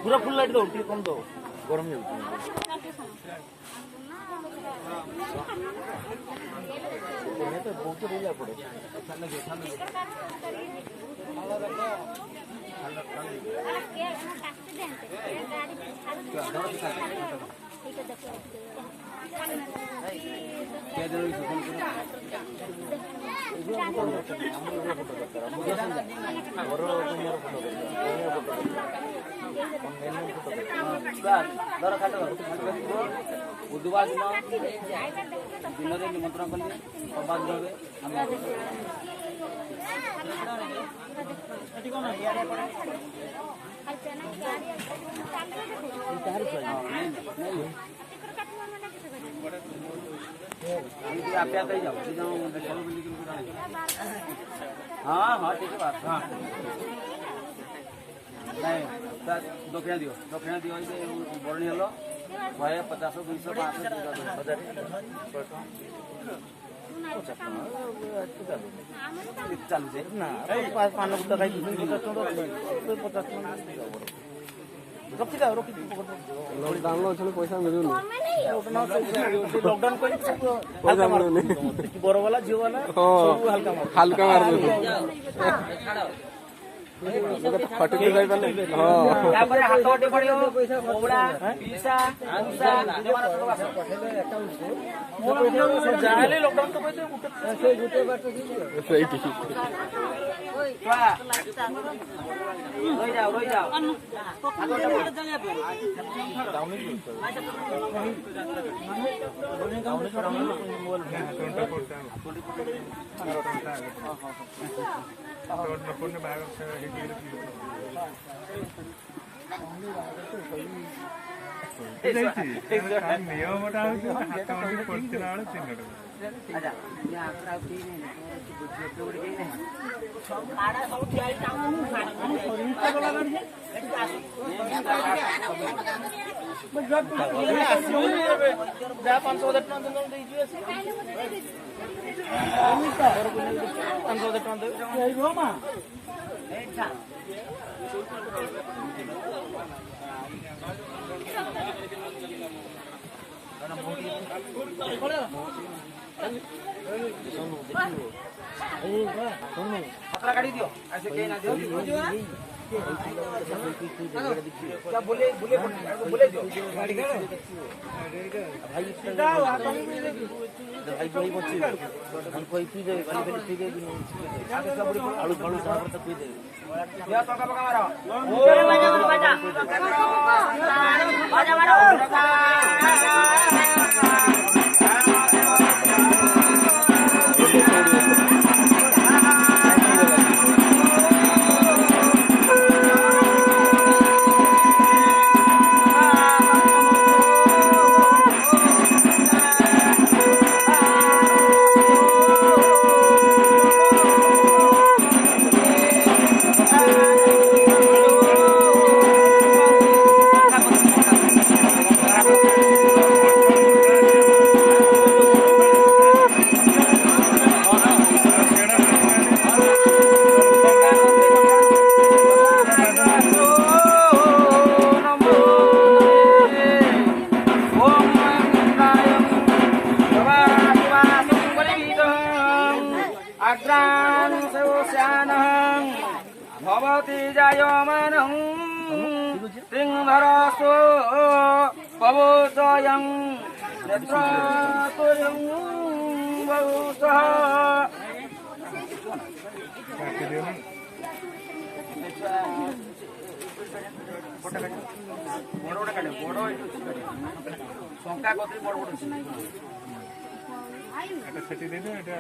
पूरा full light दो कम दो गरम तो बहुत रेला पड़े बुधवार दिन दिन निमंत्रण कले संवाद रहे हाँ हाँ ठीक है बात हाँ नहीं दक्षिणा दियो बरणी हलो 150 200 500 चलू ना पान रखी था लॉकडाउन पैसा मिलू लॉकडाउन बड़ वाला झील वाला हल्का मार फटके जाई पाले तापर हाथ ओटे पड़ियो ओबड़ा पीसा आंसा जमाना सब आस पठेले अकाउंट से जाले लॉकडाउन तो पैसे उठे गुटे बात सही ठीक वाह रोई जाओ नियमटा हाथ पड़ता गाड़ी दियो ऐसे कहीं ना दियो क्या बोले दियो गाड़ी भाई भाई बच्चे हम कोई पी दे आलू बड़ू साहब तक पी दे या पका मारो बाजा मारो भवती जायमानं सिंहरसो पवोदयं नेत्रातुर्यं बहुसः शंका कतरी बड़ बड़ এটা সেটি দিলে এটা